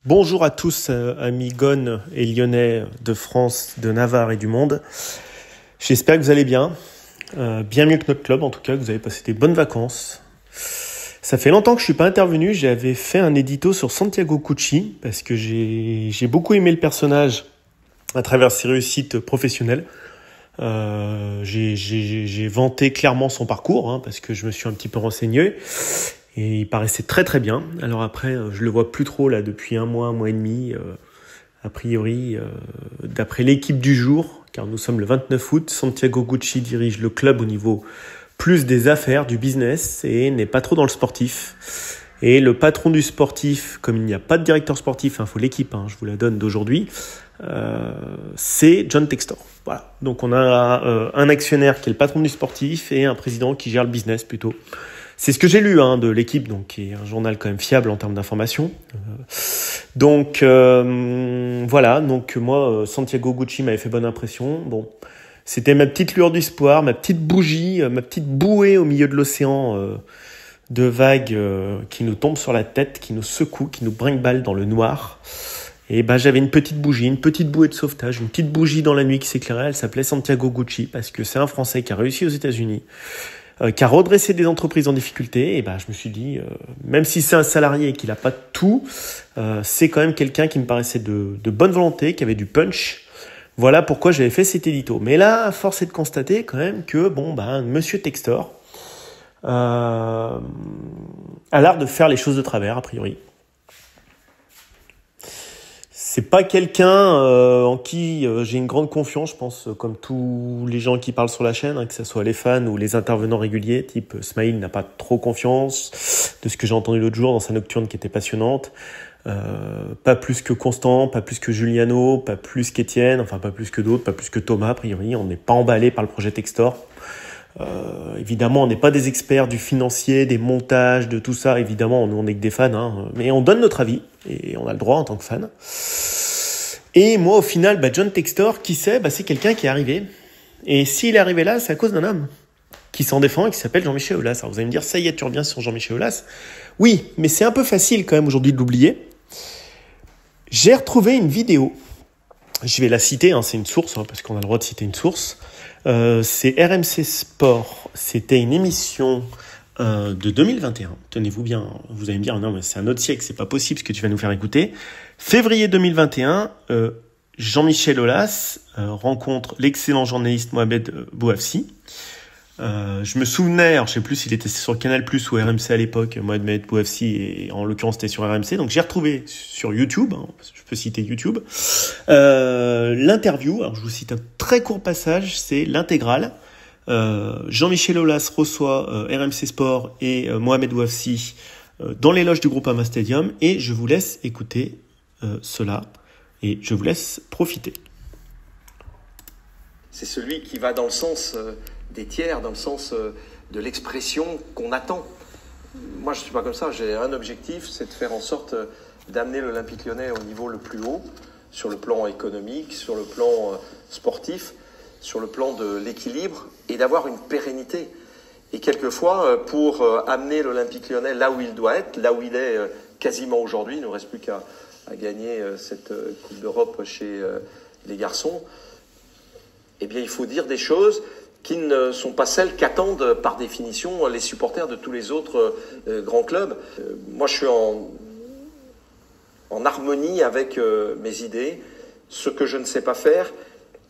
Bonjour à tous, amis Gones et Lyonnais de France, de Navarre et du monde. J'espère que vous allez bien, bien mieux que notre club en tout cas, que vous avez passé des bonnes vacances. Ça fait longtemps que je suis pas intervenu, j'avais fait un édito sur Santiago Cucci parce que j'ai beaucoup aimé le personnage à travers ses réussites professionnelles. J'ai vanté clairement son parcours parce que je me suis un petit peu renseigné. Et il paraissait très très bien. Alors après, je le vois plus trop là depuis un mois et demi. A priori, d'après l'équipe du jour, car nous sommes le 29 août, Santiago Cucci dirige le club au niveau plus des affaires, du business, et n'est pas trop dans le sportif. Et le patron du sportif, comme il n'y a pas de directeur sportif, faut l'équipe, je vous la donne d'aujourd'hui, c'est John Textor. Voilà. Donc on a un actionnaire qui est le patron du sportif et un président qui gère le business plutôt. C'est ce que j'ai lu de l'équipe, donc qui est un journal quand même fiable en termes d'information. Donc voilà, donc moi Santiago Cucci m'avait fait bonne impression. Bon, c'était ma petite lueur d'espoir, ma petite bougie, ma petite bouée au milieu de l'océan de vagues qui nous tombent sur la tête, qui nous secouent, qui nous brinque-balle dans le noir. Et j'avais une petite bougie, une petite bouée de sauvetage, une petite bougie dans la nuit qui s'éclairait. Elle s'appelait Santiago Cucci parce que c'est un Français qui a réussi aux États-Unis. Qui a redressé des entreprises en difficulté, et je me suis dit, même si c'est un salarié et qu'il n'a pas tout, c'est quand même quelqu'un qui me paraissait de bonne volonté, qui avait du punch. Voilà pourquoi j'avais fait cet édito. Mais là, force est de constater quand même que, Monsieur Textor a l'art de faire les choses de travers, a priori. C'est pas quelqu'un en qui j'ai une grande confiance, je pense, comme tous les gens qui parlent sur la chaîne, que ce soit les fans ou les intervenants réguliers, type Smaïl n'a pas trop confiance, de ce que j'ai entendu l'autre jour dans sa nocturne qui était passionnante. Pas plus que Constant, pas plus que Juliano, pas plus qu'Étienne, pas plus que d'autres, pas plus que Thomas, a priori. On n'est pas emballé par le projet Textor. Évidemment, on n'est pas des experts du financier, des montages, de tout ça. Évidemment, nous, on n'est que des fans, mais on donne notre avis et on a le droit en tant que fan. Et moi, au final, John Textor, qui c'est c'est quelqu'un qui est arrivé. Et s'il est arrivé là, c'est à cause d'un homme qui s'en défend et qui s'appelle Jean-Michel Aulas. Alors vous allez me dire, ça y est, tu reviens sur Jean-Michel Aulas. Oui, mais c'est un peu facile quand même aujourd'hui de l'oublier. J'ai retrouvé une vidéo. Je vais la citer, c'est une source, parce qu'on a le droit de citer une source. C'est RMC Sport. C'était une émission de 2021. Tenez-vous bien, vous allez me dire, non, mais c'est un autre siècle, c'est pas possible ce que tu vas nous faire écouter. Février 2021, Jean-Michel Aulas rencontre l'excellent journaliste Mohamed Bouafsi. Je me souvenais, je sais plus s'il était sur Canal+ ou RMC à l'époque, Mohamed Bouafsi, et en l'occurrence c'était sur RMC, donc j'ai retrouvé sur YouTube, je peux citer YouTube, l'interview. Alors je vous cite un très court passage, c'est l'intégrale. Jean-Michel Aulas reçoit RMC Sport et Mohamed Bouafsi dans les loges du Groupama Stadium, et je vous laisse écouter cela, et je vous laisse profiter. C'est celui qui va dans le sens des tiers, dans le sens de l'expression qu'on attend. Moi, je ne suis pas comme ça. J'ai un objectif, c'est de faire en sorte d'amener l'Olympique Lyonnais au niveau le plus haut, sur le plan économique, sur le plan sportif, sur le plan de l'équilibre, et d'avoir une pérennité. Et quelquefois, pour amener l'Olympique Lyonnais là où il doit être, là où il est quasiment aujourd'hui, il ne nous reste plus qu'à gagner cette Coupe d'Europe chez les garçons, eh bien, il faut dire des choses qui ne sont pas celles qu'attendent par définition les supporters de tous les autres grands clubs. Moi, je suis en harmonie avec mes idées. Ce que je ne sais pas faire,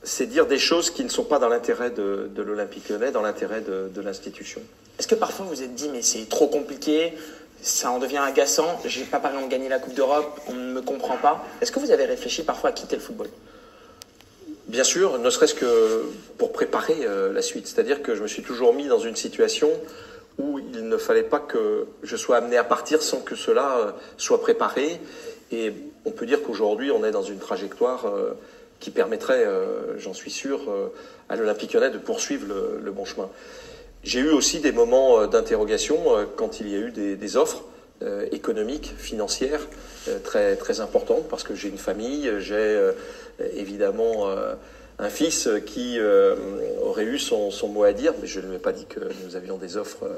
c'est dire des choses qui ne sont pas dans l'intérêt de l'Olympique Lyonnais, dans l'intérêt de l'institution. Est-ce que parfois vous vous êtes dit, mais c'est trop compliqué, ça en devient agaçant, j'ai pas par exemple gagné la Coupe d'Europe, on ne me comprend pas. Est-ce que vous avez réfléchi parfois à quitter le football ? Bien sûr, ne serait-ce que pour préparer la suite. C'est-à-dire que je me suis toujours mis dans une situation où il ne fallait pas que je sois amené à partir sans que cela soit préparé. Et on peut dire qu'aujourd'hui, on est dans une trajectoire qui permettrait, j'en suis sûr, à l'Olympique Lyonnais de poursuivre le bon chemin. J'ai eu aussi des moments d'interrogation quand il y a eu des offres économiques, financières, très, très importantes, parce que j'ai une famille, j'ai évidemment un fils qui aurait eu son mot à dire, mais je ne lui ai pas dit que nous avions des offres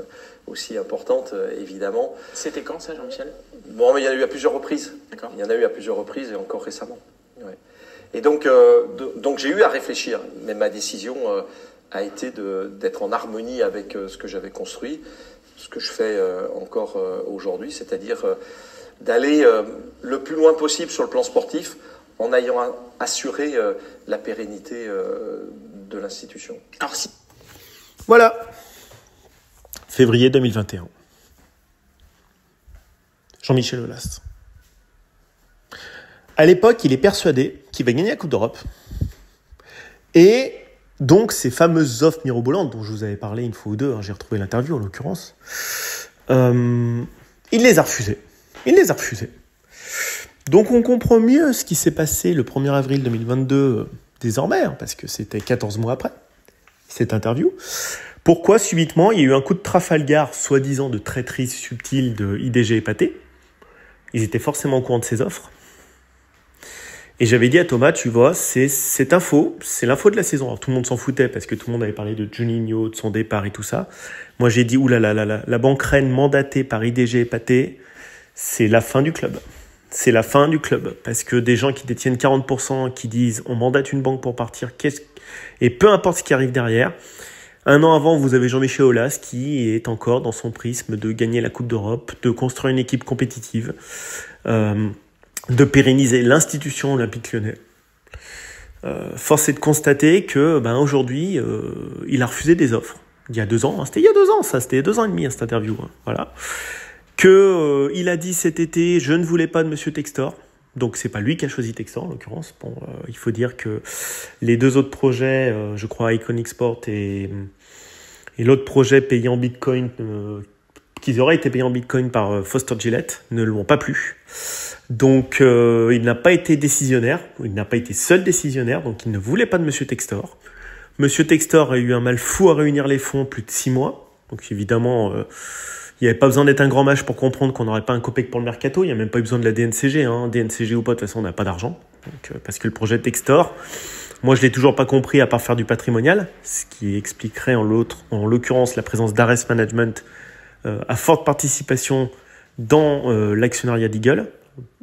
aussi importantes, évidemment. C'était quand ça, Jean-Michel? Bon, mais il y en a eu à plusieurs reprises. D'accord. Il y en a eu à plusieurs reprises et encore récemment. Ouais. Et donc j'ai eu à réfléchir, mais ma décision a été d'être en harmonie avec ce que j'avais construit, ce que je fais encore aujourd'hui, c'est-à-dire d'aller le plus loin possible sur le plan sportif en ayant assuré la pérennité de l'institution. Alors si... Voilà. Février 2021. Jean-Michel Aulas. À l'époque, il est persuadé qu'il va gagner la Coupe d'Europe. Et donc, ces fameuses offres mirobolantes dont je vous avais parlé une fois ou deux, j'ai retrouvé l'interview en l'occurrence, il les a refusées. Donc, on comprend mieux ce qui s'est passé le 1er avril 2022 désormais, parce que c'était 14 mois après cette interview. Pourquoi, subitement, il y a eu un coup de Trafalgar, soi-disant de traîtrise subtile de IDG et Pathé. Ils étaient forcément au courant de ces offres. Et j'avais dit à Thomas, tu vois, cette info, c'est l'info de la saison. Alors tout le monde s'en foutait parce que tout le monde avait parlé de Juninho, de son départ et tout ça. Moi j'ai dit, oulala, la banque reine mandatée par IDG et Pathé, c'est la fin du club. C'est la fin du club. Parce que des gens qui détiennent 40%, qui disent, on mandate une banque pour partir, et peu importe ce qui arrive derrière. Un an avant, vous avez Jean-Michel Aulas qui est encore dans son prisme de gagner la Coupe d'Europe, de construire une équipe compétitive, de pérenniser l'institution olympique lyonnais. Force est de constater que aujourd'hui, il a refusé des offres. Il y a 2 ans, c'était il y a 2 ans ça, c'était 2 ans et demi cette interview. Voilà. Il a dit cet été, je ne voulais pas de Monsieur Textor. Donc c'est pas lui qui a choisi Textor en l'occurrence. Bon, il faut dire que les 2 autres projets, je crois Iconic Sport et l'autre projet payé en Bitcoin, qu'ils auraient été payés en Bitcoin par Foster Gillett, ne l'ont pas plu. Donc il n'a pas été décisionnaire, il n'a pas été seul décisionnaire, donc il ne voulait pas de Monsieur Textor. Monsieur Textor a eu un mal fou à réunir les fonds, plus de 6 mois. Donc évidemment, il n'y avait pas besoin d'être un grand mage pour comprendre qu'on n'aurait pas un copec pour le mercato. Il n'y a même pas eu besoin de la DNCG. DNCG ou pas, de toute façon, on n'a pas d'argent. Donc, parce que le projet Textor, moi, je ne l'ai toujours pas compris à part faire du patrimonial, ce qui expliquerait en l'occurrence la présence d'Ares Management à forte participation dans l'actionnariat d'Eagle.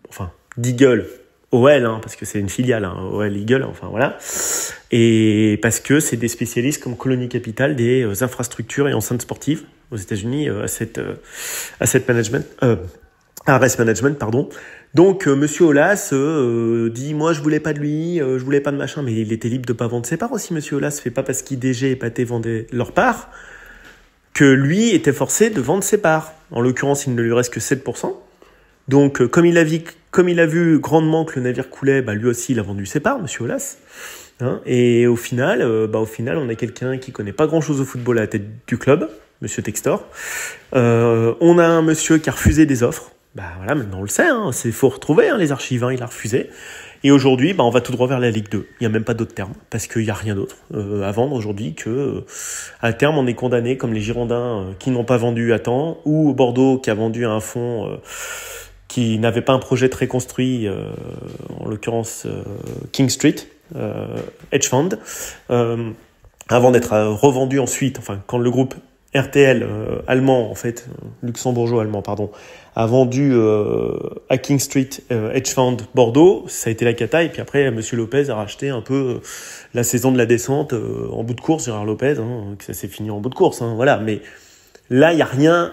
Enfin, d'Eagle, OL, parce que c'est une filiale, OL Eagle, enfin voilà. Et parce que c'est des spécialistes comme Colony Capital des infrastructures et enceintes sportives aux États-Unis, Asset Management, Ares Management, pardon. Donc, Monsieur Aulas dit, moi, je voulais pas de lui, je voulais pas de machin, mais il était libre de pas vendre ses parts aussi. Monsieur Aulas fait pas parce qu'IDG et Pathé vendaient leurs parts que lui était forcé de vendre ses parts. En l'occurrence, il ne lui reste que 7%. Donc, comme il a vu grandement que le navire coulait, lui aussi, il a vendu ses parts, Monsieur Aulas. Et au final, on a quelqu'un qui connaît pas grand-chose au football à la tête du club, Monsieur Textor. On a un monsieur qui a refusé des offres. Voilà, maintenant on le sait, c'est faut retrouver les archives, il a refusé. Et aujourd'hui, on va tout droit vers la Ligue 2. Il n'y a même pas d'autre terme, parce qu'il n'y a rien d'autre à vendre aujourd'hui que, à terme, on est condamné comme les Girondins qui n'ont pas vendu à temps, ou Bordeaux qui a vendu à un fonds qui n'avait pas un projet très construit, en l'occurrence King Street, Hedge Fund, avant d'être revendu ensuite, quand le groupe RTL allemand, luxembourgeois allemand, pardon, a vendu à King Street Hedge Fund Bordeaux, ça a été la cata, et puis après Monsieur Lopez a racheté un peu la saison de la descente en bout de course, Gérard Lopez, que ça s'est fini en bout de course, voilà, mais là il n'y a rien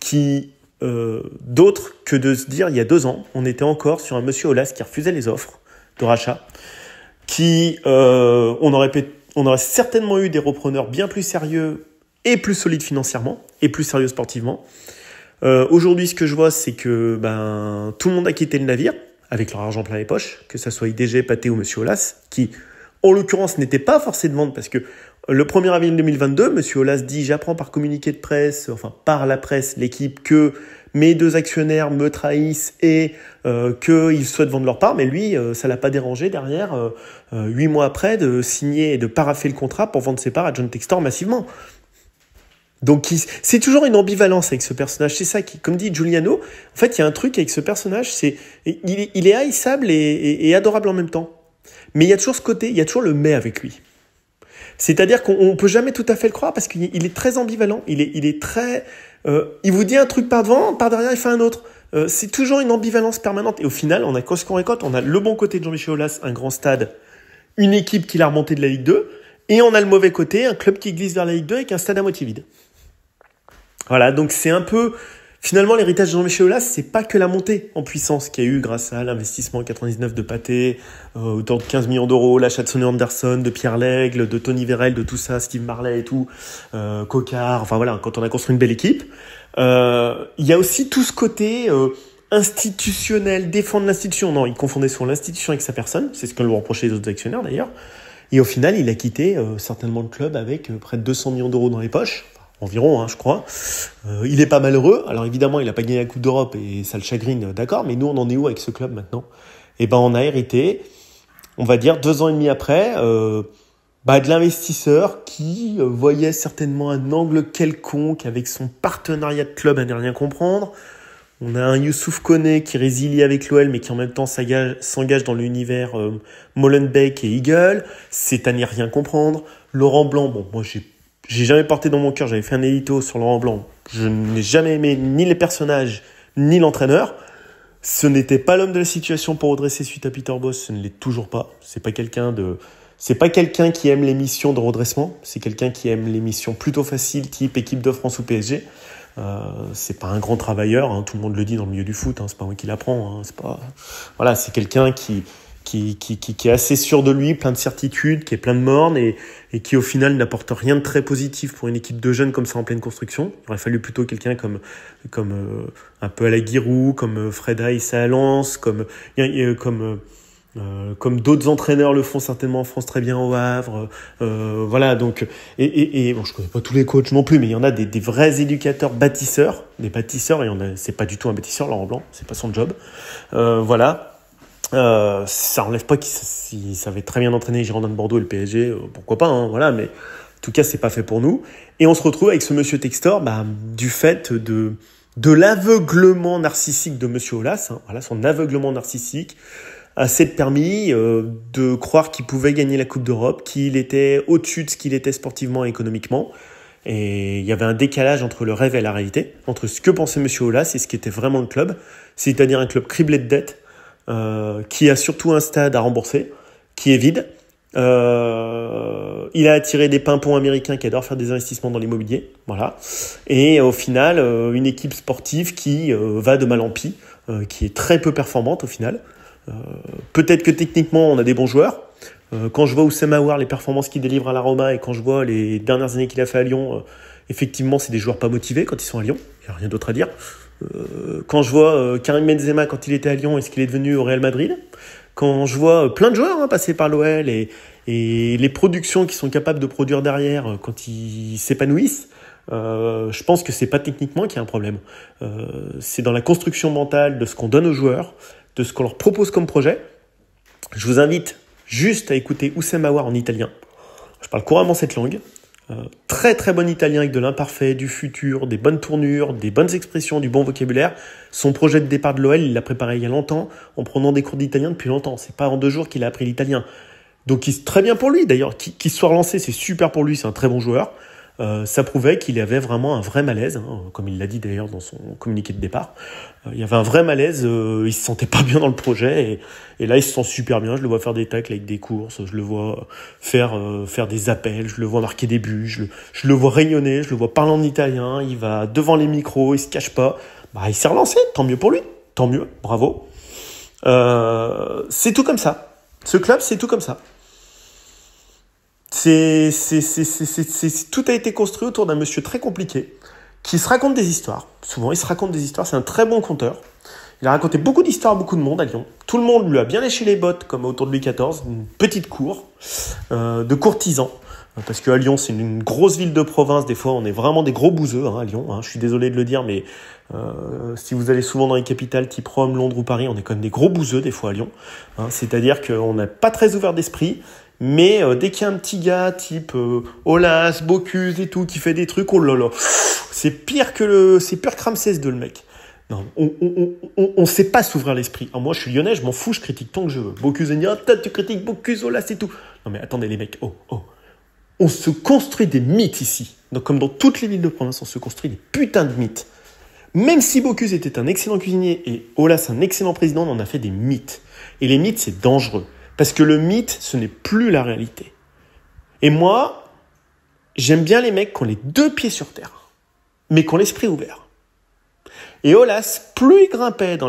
qui d'autre que de se dire, il y a 2 ans, on était encore sur un Monsieur Aulas qui refusait les offres de rachat, qui on aurait certainement eu des repreneurs bien plus sérieux et plus solides financièrement et plus sérieux sportivement. Aujourd'hui, ce que je vois, c'est que tout le monde a quitté le navire avec leur argent plein les poches, que ça soit IDG, Pathé ou Monsieur Aulas, qui, en l'occurrence, n'était pas forcé de vendre parce que le 1er avril 2022, Monsieur Aulas dit « J'apprends par communiqué de presse, par la presse, l'équipe, que mes 2 actionnaires me trahissent et qu'ils souhaitent vendre leur part. » Mais lui, ça l'a pas dérangé derrière, 8 mois après, de signer et de paraffer le contrat pour vendre ses parts à John Textor massivement. Donc, c'est toujours une ambivalence avec ce personnage. C'est ça qui, comme dit Giuliano, il y a un truc avec ce personnage, il est haïssable et adorable en même temps. Mais il y a toujours ce côté, il y a toujours le mais avec lui. C'est-à-dire qu'on peut jamais tout à fait le croire parce qu'il est très ambivalent. Il est très, il vous dit un truc par devant, par derrière il fait un autre. C'est toujours une ambivalence permanente. Et au final, on a ce qu'on récolte. On a le bon côté de Jean-Michel Aulas, un grand stade, une équipe qui l'a remonté de la Ligue 2, et on a le mauvais côté, un club qui glisse vers la Ligue 2 avec un stade à moitié vide. Voilà, donc c'est un peu. Finalement, l'héritage de Jean-Michel Aulas, c'est pas que la montée en puissance qu'il y a eu grâce à l'investissement en 99 de Pathé, autour de 15 millions d'euros, l'achat de Sonny Anderson, de Pierre Lègle, de Tony Vérel, de tout ça, Steve Marley et tout, Cocard, enfin voilà, quand on a construit une belle équipe. Il y a aussi tout ce côté institutionnel, défendre l'institution. Non, il confondait souvent l'institution avec sa personne, c'est ce que lui reprochaient les autres actionnaires d'ailleurs. Et au final, il a quitté certainement le club avec près de 200 millions d'euros dans les poches. Environ, je crois. Il est pas malheureux. Alors évidemment, il a pas gagné la Coupe d'Europe et ça le chagrine, d'accord. Mais nous, on en est où avec ce club maintenant ? Eh ben, on a hérité, on va dire 2 ans et demi après, de l'investisseur qui voyait certainement un angle quelconque avec son partenariat de club à ne rien comprendre. On a un Youssouf Koné qui résilie avec l'OL, mais qui en même temps s'engage dans l'univers Molenbeek et Eagle. C'est à n'y rien comprendre. Laurent Blanc, bon, moi j'ai jamais porté dans mon cœur, j'avais fait un édito sur Laurent Blanc. Je n'ai jamais aimé ni les personnages, ni l'entraîneur. Ce n'était pas l'homme de la situation pour redresser suite à Peter Bosz, ce ne l'est toujours pas. C'est pas quelqu'un qui aime les missions de redressement, c'est quelqu'un qui aime les missions plutôt faciles, type équipe de France ou PSG. C'est pas un grand travailleur, tout le monde le dit dans le milieu du foot, c'est pas moi qui l'apprends, c'est quelqu'un qui est assez sûr de lui, plein de certitudes, qui est plein de mornes et qui au final n'apporte rien de très positif pour une équipe de jeunes comme ça en pleine construction. Il aurait fallu plutôt quelqu'un comme un peu à la Giroud, comme Freda Issa à Lens, comme d'autres entraîneurs le font certainement en France très bien au Havre, donc bon, je connais pas tous les coachs non plus, mais il y en a des vrais éducateurs bâtisseurs, des bâtisseurs, et c'est pas du tout un bâtisseur Laurent Blanc, c'est pas son job, ça enlève pas qu'il savait très bien entraîner les Girondins de Bordeaux et le PSG, pourquoi pas, mais en tout cas c'est pas fait pour nous. Et on se retrouve avec ce monsieur Textor, du fait de l'aveuglement narcissique de monsieur Aulas, son aveuglement narcissique a permis de croire qu'il pouvait gagner la Coupe d'Europe, qu'il était au-dessus de ce qu'il était sportivement et économiquement. Et il y avait un décalage entre le rêve et la réalité, entre ce que pensait monsieur Aulas et ce qui était vraiment le club, c'est-à-dire un club criblé de dettes, qui a surtout un stade à rembourser, qui est vide. Il a attiré des pimpons américains qui adorent faire des investissements dans l'immobilier, voilà. Et au final, une équipe sportive qui va de mal en pis, qui est très peu performante au final. Peut-être que techniquement, on a des bons joueurs. Quand je vois Oussem Aouar, les performances qu'il délivre à la Roma, et quand je vois les dernières années qu'il a fait à Lyon, effectivement, c'est des joueurs pas motivés quand ils sont à Lyon. Il n'y a rien d'autre à dire. Quand je vois Karim Benzema quand il était à Lyon et ce qu'il est devenu au Real Madrid, quand je vois plein de joueurs passer par l'OL et les productions qu'ils sont capables de produire derrière quand ils s'épanouissent, je pense que c'est pas techniquement qu'il y a un problème. C'est dans la construction mentale de ce qu'on donne aux joueurs, de ce qu'on leur propose comme projet. Je vous invite juste à écouter Oussem Aouar en italien. Je parle couramment cette langue. Très très bon italien avec de l'imparfait, du futur, des bonnes tournures, des bonnes expressions, du bon vocabulaire. Son projet de départ de l'OL, il l'a préparé il y a longtemps, en prenant des cours d'italien depuis longtemps. C'est pas en 2 jours qu'il a appris l'italien. Donc très bien pour lui d'ailleurs, qu'il soit relancé, c'est super pour lui, c'est un très bon joueur. Ça prouvait qu'il avait vraiment un vrai malaise, comme il l'a dit d'ailleurs dans son communiqué de départ. Il y avait un vrai malaise, il se sentait pas bien dans le projet, et là il se sent super bien. Je le vois faire des tacles avec des courses, je le vois faire des appels, je le vois marquer des buts, je le vois rayonner, je le vois parler en italien, il va devant les micros, il se cache pas. Il s'est relancé, tant mieux pour lui, tant mieux, bravo. C'est tout comme ça. Ce club, c'est tout comme ça. Tout a été construit autour d'un monsieur très compliqué qui se raconte des histoires. Souvent, il se raconte des histoires. C'est un très bon conteur. Il a raconté beaucoup d'histoires à beaucoup de monde à Lyon. Tout le monde lui a bien léché les bottes, comme autour de Louis XIV, une petite cour de courtisans. Parce qu'à Lyon, c'est une grosse ville de province. Des fois, on est vraiment des gros bouseux à Lyon. Je suis désolé de le dire, mais si vous allez souvent dans les capitales type Rome, Londres ou Paris, on est quand même des gros bouseux des fois à Lyon. C'est-à-dire qu'on n'est pas très ouvert d'esprit. Mais dès qu'il y a un petit gars type Aulas, Bocuse et tout qui fait des trucs, oh là là, c'est pire que Ramsès II, le mec. Non, on sait pas s'ouvrir l'esprit. Alors moi, je suis lyonnais, je m'en fous, je critique tant que je veux. Bocuse, tu critiques Bocuse, là, c'est tout. Non mais attendez les mecs, on se construit des mythes ici. Donc, comme dans toutes les villes de province, on se construit des putains de mythes. Même si Bocuse était un excellent cuisinier et Aulas un excellent président, on en a fait des mythes. Et les mythes, c'est dangereux. Parce que le mythe, ce n'est plus la réalité. Et moi, j'aime bien les mecs qui ont les deux pieds sur terre, mais qui ont l'esprit ouvert. Et Aulas, plus il grimpait dans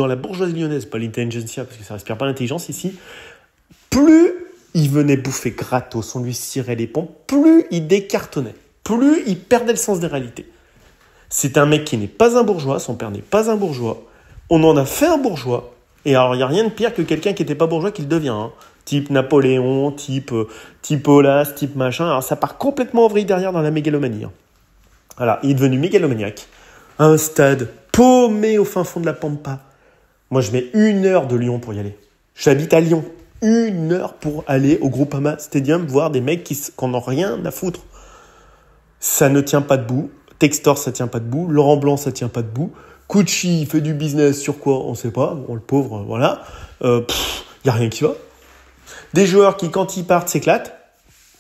la bourgeoisie lyonnaise, pas l'intelligentsia, parce que ça respire pas l'intelligence ici, plus il venait bouffer gratos, on lui cirait les pompes, plus il décartonnait, plus il perdait le sens des réalités. C'est un mec qui n'est pas un bourgeois, son père n'est pas un bourgeois, on en a fait un bourgeois, et alors il n'y a rien de pire que quelqu'un qui n'était pas bourgeois qui le devient, hein. Type Napoléon, type Aulas, type machin, alors ça part complètement en vrille derrière dans la mégalomanie. Hein. Voilà, il est devenu mégalomaniaque. Un stade paumé au fin fond de la Pampa. Moi, je mets 1 heure de Lyon pour y aller. J'habite à Lyon. 1 heure pour aller au Groupama Stadium voir des mecs qui n'en ont rien à foutre. Ça ne tient pas debout. Textor, ça tient pas debout. Laurent Blanc, ça tient pas debout. Cucci, il fait du business sur quoi? On sait pas. Bon, le pauvre, voilà. Y a rien qui va. Des joueurs qui, quand ils partent, s'éclatent.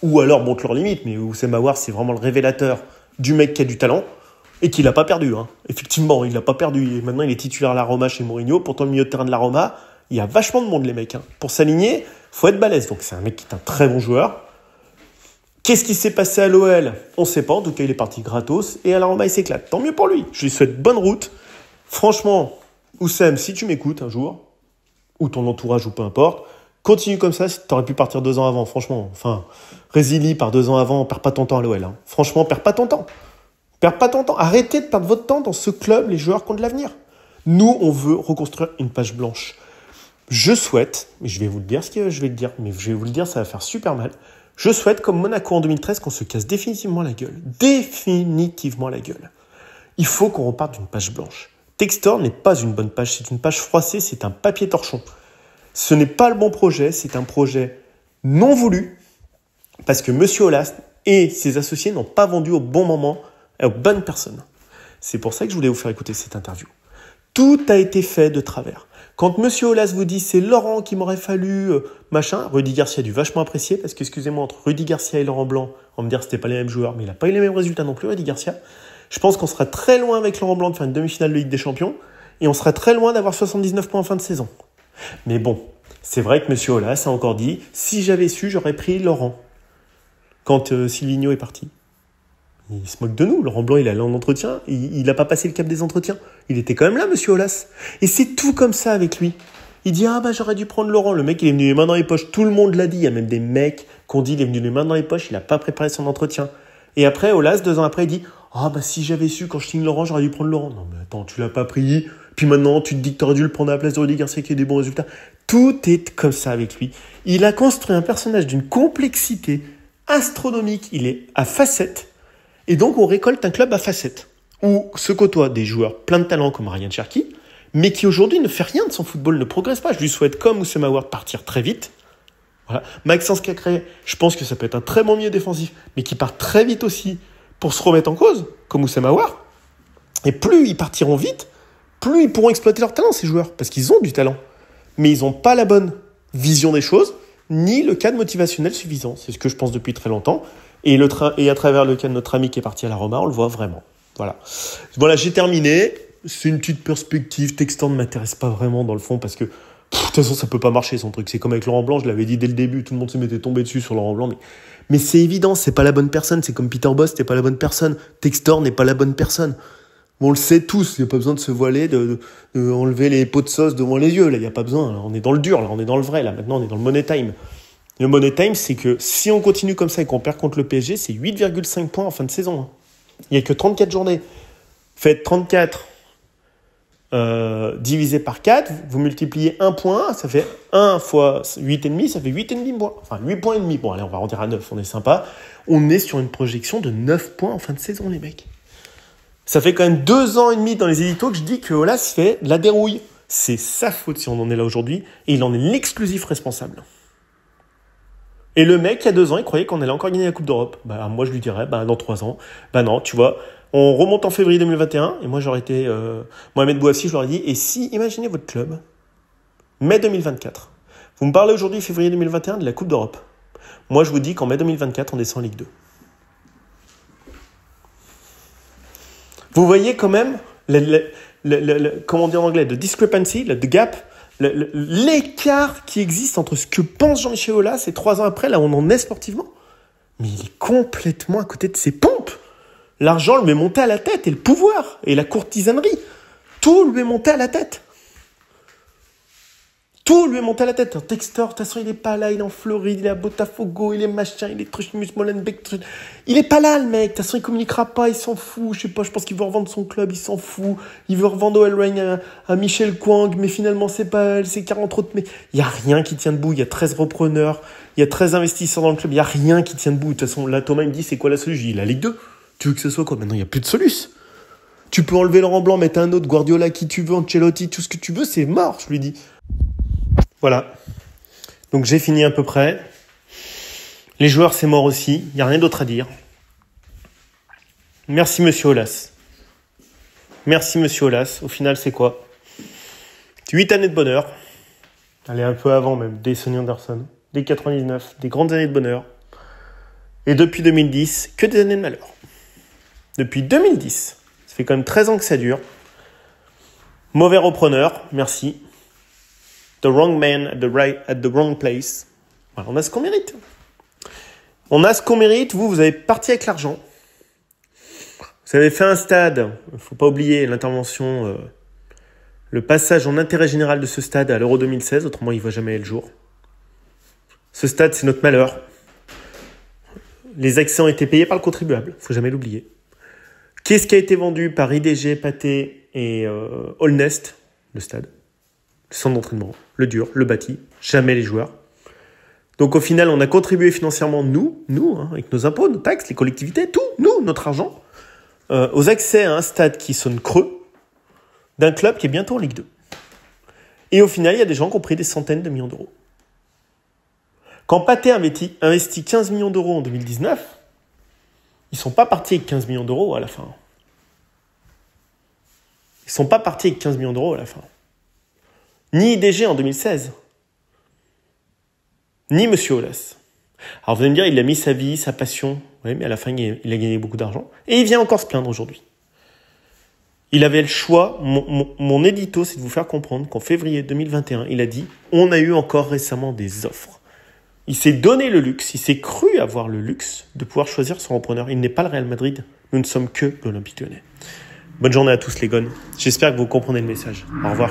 Ou alors montrent leurs limites. Mais Oussem Aouar, c'est vraiment le révélateur du mec qui a du talent. Et qu'il n'a pas perdu. Hein. Effectivement, il n'a pas perdu. Et maintenant, il est titulaire à la Roma chez Mourinho. Pourtant, le milieu de terrain de la Roma, il y a vachement de monde, les mecs. Hein. Pour s'aligner, il faut être balèze. Donc, c'est un mec qui est un très bon joueur. Qu'est-ce qui s'est passé à l'OL? On ne sait pas. En tout cas, il est parti gratos. Et à la Roma, il s'éclate. Tant mieux pour lui. Je lui souhaite bonne route. Franchement, Oussem, si tu m'écoutes un jour, ou ton entourage, ou peu importe, continue comme ça. Tu aurais pu partir 2 ans avant. Franchement, résilie par 2 ans avant. Perds pas ton temps à l'OL. Hein. Franchement, perds pas ton temps. Perds pas ton temps. Arrêtez de perdre votre temps dans ce club, les joueurs qui ont de l'avenir. Nous, on veut reconstruire une page blanche. Je souhaite, mais je vais vous le dire ce que je vais le dire, mais je vais vous le dire, ça va faire super mal. Je souhaite, comme Monaco en 2013, qu'on se casse définitivement la gueule. Définitivement la gueule. Il faut qu'on reparte d'une page blanche. Textor n'est pas une bonne page, c'est une page froissée, c'est un papier torchon. Ce n'est pas le bon projet, c'est un projet non voulu, parce que M. Aulas et ses associés n'ont pas vendu au bon moment aux bonnes personnes. C'est pour ça que je voulais vous faire écouter cette interview. Tout a été fait de travers. Quand M. Aulas vous dit « c'est Laurent qui m'aurait fallu machin », Rudy Garcia a dû vachement apprécier, parce que, excusez-moi, entre Rudy Garcia et Laurent Blanc, on va me dire que c'était pas les mêmes joueurs, mais il n'a pas eu les mêmes résultats non plus, Rudy Garcia. Je pense qu'on sera très loin avec Laurent Blanc de faire une demi-finale de Ligue des Champions, et on sera très loin d'avoir 79 points en fin de saison. Mais bon, c'est vrai que M. Aulas a encore dit « si j'avais su, j'aurais pris Laurent », quand Silvino est parti. Il se moque de nous. Laurent Blanc, il est allé en entretien. Il n'a pas passé le cap des entretiens. Il était quand même là, monsieur Aulas. Et c'est tout comme ça avec lui. Il dit « ah bah j'aurais dû prendre Laurent ». Le mec, il est venu les mains dans les poches. Tout le monde l'a dit. Il y a même des mecs qui ont dit il est venu les mains dans les poches. Il n'a pas préparé son entretien. Et après, Aulas, 2 ans après, il dit « ah bah si j'avais su quand je signe Laurent, j'aurais dû prendre Laurent ». Non mais attends, tu l'as pas pris. Puis maintenant, tu te dis que tu aurais dû le prendre à la place de Rudy Garcia qui a des bons résultats. Tout est comme ça avec lui. Il a construit un personnage d'une complexité astronomique. Il est à facettes. Et donc, on récolte un club à facettes, où se côtoient des joueurs plein de talent comme Ryan Cherki, mais qui aujourd'hui ne fait rien de son football, ne progresse pas. Je lui souhaite, comme Oussem Aouar, partir très vite. Voilà. Maxence Cacré, je pense que ça peut être un très bon milieu défensif, mais qui part très vite aussi pour se remettre en cause, comme Oussem Aouar. Et plus ils partiront vite, plus ils pourront exploiter leur talent, ces joueurs, parce qu'ils ont du talent. Mais ils n'ont pas la bonne vision des choses, ni le cadre motivationnel suffisant. C'est ce que je pense depuis très longtemps. Et à travers le cas de notre ami qui est parti à la Roma, on le voit vraiment. Voilà, j'ai terminé. C'est une petite perspective. Textor ne m'intéresse pas vraiment dans le fond parce que, de toute façon, ça peut pas marcher son truc. C'est comme avec Laurent Blanc, je l'avais dit dès le début, tout le monde se m'était tombé dessus sur Laurent Blanc. Mais c'est évident, c'est pas la bonne personne. C'est comme Peter Bosz, c'était pas la bonne personne. Textor n'est pas la bonne personne. On le sait tous, il n'y a pas besoin de se voiler, de enlever les pots de sauce devant les yeux. Là, il n'y a pas besoin. Là, on est dans le dur, là, on est dans le vrai. Là, maintenant, on est dans le money time. Le money time, c'est que si on continue comme ça et qu'on perd contre le PSG, c'est 8,5 points en fin de saison. Il n'y a que 34 journées. Faites 34 divisé par 4, vous multipliez 1 point, ça fait 1 fois 8,5, ça fait 8,5 points. Enfin, 8 points et demi. Bon, allez, on va arrondir à 9, on est sympa. On est sur une projection de 9 points en fin de saison, les mecs. Ça fait quand même 2 ans et demi dans les éditos que je dis que Aulas fait de la dérouille. C'est sa faute si on en est là aujourd'hui, et il en est l'exclusif responsable. Et le mec, il y a 2 ans, il croyait qu'on allait encore gagner la Coupe d'Europe. Bah, moi, je lui dirais, dans 3 ans. Bah non, tu vois, on remonte en février 2021. Et moi, j'aurais été Mohamed Bouafsi, je leur ai dit, et si, imaginez votre club, mai 2024. Vous me parlez aujourd'hui, février 2021, de la Coupe d'Europe. Moi, je vous dis qu'en mai 2024, on descend en Ligue 2. Vous voyez quand même, comment on dit en anglais, the discrepancy, the gap, l'écart qui existe entre ce que pense Jean-Michel Aulas et 3 ans après, là où on en est sportivement. Mais il est complètement à côté de ses pompes. L'argent lui est monté à la tête, et le pouvoir, et la courtisanerie. Tout lui est monté à la tête. Tout lui est monté à la tête. Un Textor, de toute façon, il est pas là, il est en Floride, il est à Botafogo, il est machin, il est Truchmus, Molenbeek. Il est pas là, le mec. De toute façon, il communiquera pas, il s'en fout. Je sais pas, je pense qu'il veut revendre son club, il s'en fout. Il veut revendre OL Reign à Michel Kwang, mais finalement, c'est pas elle, c'est 40 autres. Mais il y a rien qui tient debout. Il y a 13 repreneurs, il y a 13 investisseurs dans le club. Il y a rien qui tient debout. De toute façon, là, Thomas, il me dit, c'est quoi la solution? Je dis, la Ligue 2. Tu veux que ce soit quoi? Maintenant, il y a plus de solution. Tu peux enlever Laurent Blanc, mettre un autre, Guardiola, qui tu veux, Ancelotti, tout ce que tu veux, c'est mort, je lui dis. Voilà. Donc j'ai fini à peu près. Les joueurs, c'est mort aussi. Il n'y a rien d'autre à dire. Merci, monsieur Aulas. Merci, monsieur Aulas. Au final, c'est quoi? 8 années de bonheur. Allez, un peu avant même, dès Sonny Anderson. Dès 99, des grandes années de bonheur. Et depuis 2010, que des années de malheur. Depuis 2010. Ça fait quand même 13 ans que ça dure. Mauvais repreneur, merci. The wrong man at the wrong place. Voilà, on a ce qu'on mérite. On a ce qu'on mérite. Vous avez parti avec l'argent. Vous avez fait un stade. Il ne faut pas oublier l'intervention, le passage en intérêt général de ce stade à l'Euro 2016. Autrement, il ne va jamais le jour. Ce stade, c'est notre malheur. Les accès ont été payés par le contribuable. Il ne faut jamais l'oublier. Qu'est-ce qui a été vendu par IDG, Pathé et Allnest? Le stade. Le centre d'entraînement, le dur, le bâti, jamais les joueurs. Donc au final, on a contribué financièrement, nous, avec nos impôts, nos taxes, les collectivités, tout, nous, notre argent, aux accès à un stade qui sonne creux, d'un club qui est bientôt en Ligue 2. Et au final, il y a des gens qui ont pris des centaines de millions d'euros. Quand Pathé investit 15 millions d'euros en 2019, ils ne sont pas partis avec 15 millions d'euros à la fin. Ils ne sont pas partis avec 15 millions d'euros à la fin. Ni IDG en 2016, ni M. Aulas. Alors vous allez me dire, il a mis sa vie, sa passion, oui, mais à la fin, il a gagné beaucoup d'argent. Et il vient encore se plaindre aujourd'hui. Il avait le choix, mon édito, c'est de vous faire comprendre qu'en février 2021, il a dit, on a eu encore récemment des offres. Il s'est donné le luxe, il s'est cru avoir le luxe de pouvoir choisir son repreneur. Il n'est pas le Real Madrid, nous ne sommes que l'Olympique Lyonnais. Bonne journée à tous les gones. J'espère que vous comprenez le message. Au revoir.